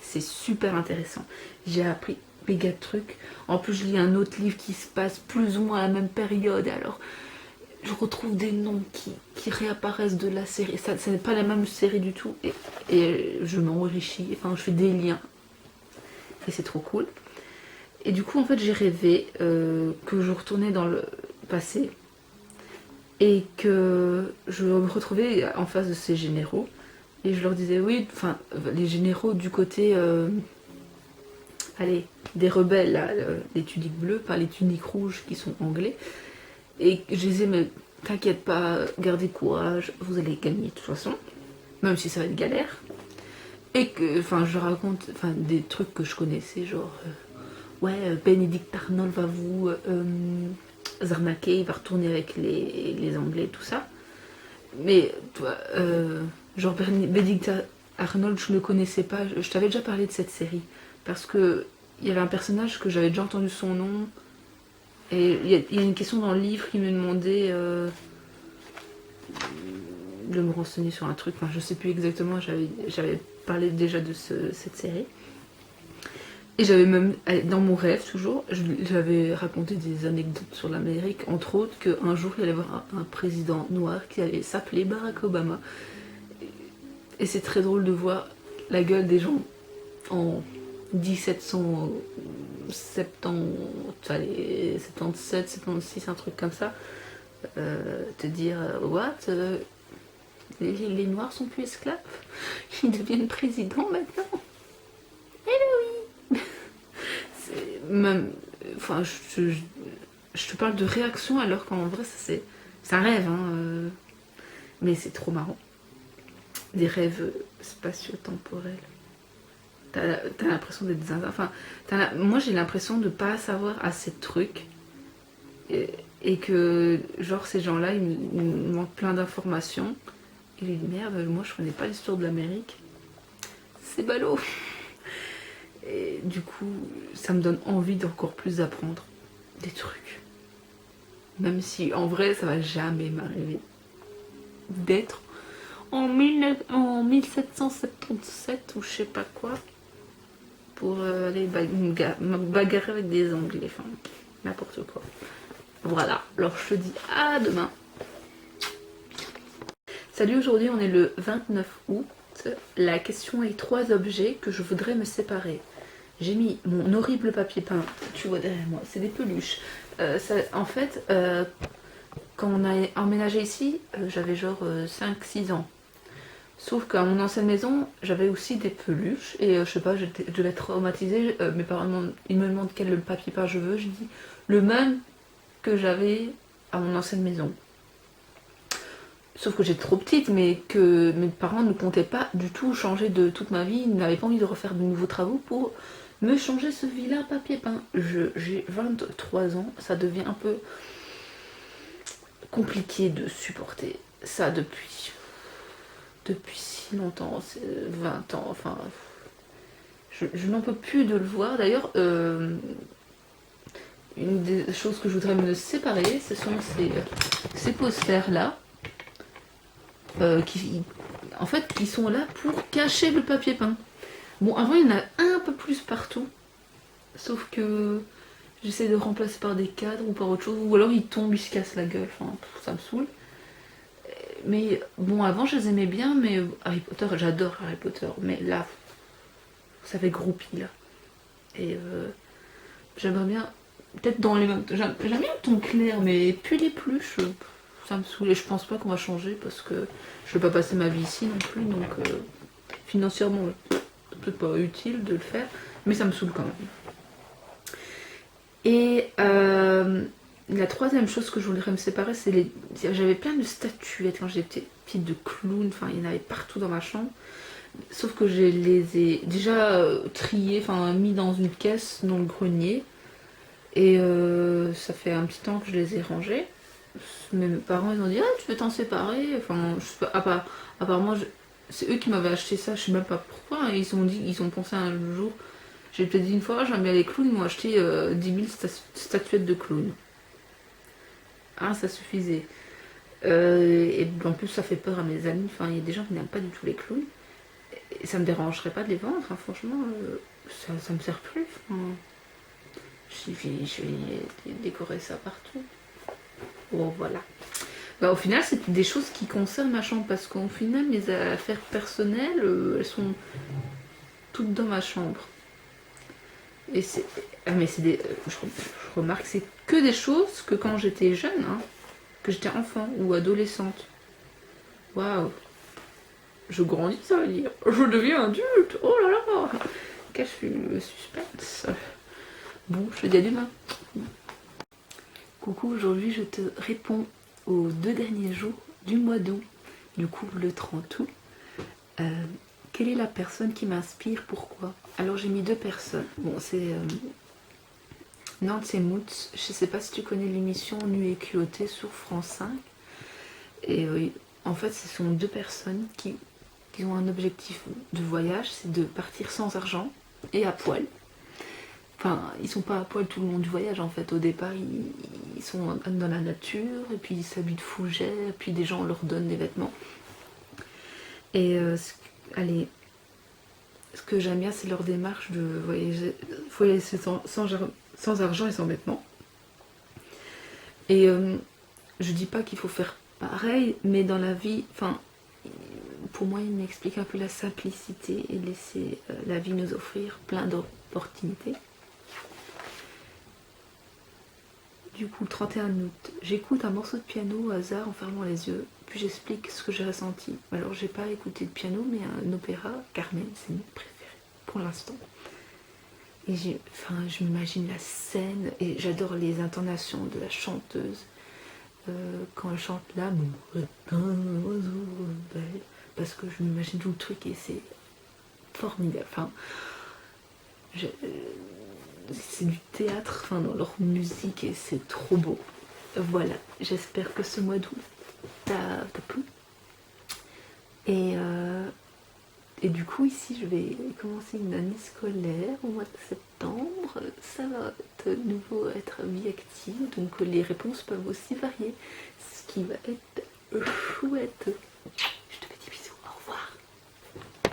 C'est super intéressant. J'ai appris méga trucs. En plus, je lis un autre livre qui se passe plus ou moins à la même période, alors je retrouve des noms qui réapparaissent de la série. Ça n'est pas la même série du tout, et je m'enrichis, enfin, je fais des liens, et c'est trop cool. Et du coup, en fait, j'ai rêvé que je retournais dans le passé, et que je me retrouvais en face de ces généraux, et je leur disais, oui, enfin, les généraux du côté... allez, des rebelles, là, les tuniques bleues, pas les tuniques rouges qui sont anglais. Et je disais, mais t'inquiète pas, gardez courage, vous allez gagner de toute façon, même si ça va être galère. Et que, enfin, je raconte des trucs que je connaissais, genre, ouais, Benedict Arnold va vous arnaquer, il va retourner avec les Anglais, tout ça. Mais, toi, genre, Benedict Arnold, je ne le connaissais pas, je t'avais déjà parlé de cette série, parce que il y avait un personnage que j'avais déjà entendu son nom, et il y a une question dans le livre qui me demandait de me renseigner sur un truc, enfin je sais plus exactement, j'avais parlé déjà de cette série. Et j'avais même, dans mon rêve toujours, j'avais raconté des anecdotes sur l'Amérique, entre autres qu'un jour il allait y avoir un président noir qui allait s'appeler Barack Obama. Et c'est très drôle de voir la gueule des gens en 1770, allez, 77, 76, un truc comme ça, te dire what, les noirs sont plus esclaves, ils deviennent présidents maintenant. Hello, oui. C'est même, enfin, je te parle de réaction alors qu'en vrai c'est un rêve, hein, mais c'est trop marrant. Des rêves spatio-temporels. T'as l'impression d'être zinzin. Enfin, moi j'ai l'impression de pas savoir assez de trucs. Et que, genre, ces gens-là, ils me manquent plein d'informations. Et je lui dis, merde, moi je connais pas l'histoire de l'Amérique. C'est ballot. Et du coup, ça me donne envie d'encore plus apprendre des trucs. Même si, en vrai, ça va jamais m'arriver d'être en 1777 ou je sais pas quoi pour aller bagarrer avec des Anglais, enfin n'importe quoi. Voilà, alors je te dis à demain. Salut, aujourd'hui on est le 29 août. La question est 3 objets que je voudrais me séparer. J'ai mis mon horrible papier peint, tu vois derrière moi, c'est des peluches. En fait, quand on a emménagé ici, j'avais genre 5-6 ans. Sauf qu'à mon ancienne maison, j'avais aussi des peluches et je sais pas, je devais être traumatisée. Mes parents ils me demandent quel papier peint je veux. Je dis le même que j'avais à mon ancienne maison. Sauf que j'étais trop petite, mais que mes parents ne comptaient pas du tout changer de toute ma vie. Ils n'avaient pas envie de refaire de nouveaux travaux pour me changer ce vilain papier peint. J'ai 23 ans, ça devient un peu compliqué de supporter ça depuis si longtemps, c'est 20 ans, enfin, je n'en peux plus de le voir. D'ailleurs, une des choses que je voudrais me séparer, ce sont ces posters-là, qui sont là pour cacher le papier peint. Bon, avant, il y en a un peu plus partout, sauf que j'essaie de remplacer par des cadres ou par autre chose, ou alors ils tombent, ils se cassent la gueule, enfin, ça me saoule. Mais bon, avant je les aimais bien, mais Harry Potter, j'adore Harry Potter, mais là, ça fait groupie là. Et j'aimerais bien, peut-être dans les mêmes. J'aime bien le ton clair, mais puis les peluches, ça me saoule. Et je pense pas qu'on va changer parce que je vais pas passer ma vie ici non plus, donc financièrement, c'est peut-être pas utile de le faire, mais ça me saoule quand même. Et la troisième chose que je voudrais me séparer, c'est j'avais plein de statuettes quand j'étais petite de clowns, enfin il y en avait partout dans ma chambre. Sauf que je les ai déjà triées, enfin mis dans une caisse dans le grenier. Et ça fait un petit temps que je les ai rangées. Mais mes parents ils ont dit ah tu veux t'en séparer. Enfin je sais pas, apparemment c'est eux qui m'avaient acheté ça, je sais même pas pourquoi. Et ils ont pensé un jour. J'ai peut-être dit une fois, j'aime bien les clowns, ils m'ont acheté 10 000 statuettes de clowns. Ah, ça suffisait. Et en plus, ça fait peur à mes amis. Enfin, il y a des gens qui n'aiment pas du tout les clowns. Et ça me dérangerait pas de les vendre, hein, franchement. Ça me sert plus. Enfin,
Je vais décorer ça partout.
Bon, voilà. Bah, au final, c'est des choses qui concernent ma chambre parce qu'au final, mes affaires personnelles, elles sont toutes dans ma chambre. Et c'est. Ah, mais c'est des. Je remarque que c'est que des choses que quand j'étais jeune, hein, que j'étais enfant ou adolescente. Waouh! Je grandis, ça veut dire. Je deviens adulte! Oh là là! Cache le suspense. Bon, je te dis à demain. Coucou, aujourd'hui je te réponds aux 2 derniers jours du mois d'août, du coup le 30 août. Quelle est la personne qui m'inspire? Pourquoi? Alors j'ai mis 2 personnes. Bon, c'est Nantes et Moots. Je sais pas si tu connais l'émission Nu et culotté sur France 5. Et en fait, ce sont 2 personnes qui ont un objectif de voyage, c'est de partir sans argent et à poil. Enfin, ils sont pas à poil tout le long du voyage en fait. Au départ, ils sont dans la nature, et puis ils s'habillent de fougères, et puis des gens leur donnent des vêtements. Et allez, ce que j'aime bien, c'est leur démarche de voyager sans argent et sans vêtements. Et je dis pas qu'il faut faire pareil, mais dans la vie, enfin, pour moi, il m'explique un peu la simplicité et laisser la vie nous offrir plein d'opportunités. Du coup, 31 août, j'écoute un morceau de piano au hasard en fermant les yeux, puis j'explique ce que j'ai ressenti. Alors, j'ai pas écouté de piano, mais un opéra, Carmen, c'est mon préféré pour l'instant. Et je m'imagine la scène, et j'adore les intonations de la chanteuse quand elle chante l'amour est un oiseau rebelle, parce que je m'imagine tout le truc et c'est formidable. Enfin, c'est du théâtre, enfin, dans leur musique, et c'est trop beau. Voilà, j'espère que ce mois d'août t'a plu. Et du coup, ici, je vais commencer une année scolaire au mois de septembre. Ça va de nouveau être vie active, donc les réponses peuvent aussi varier, ce qui va être chouette.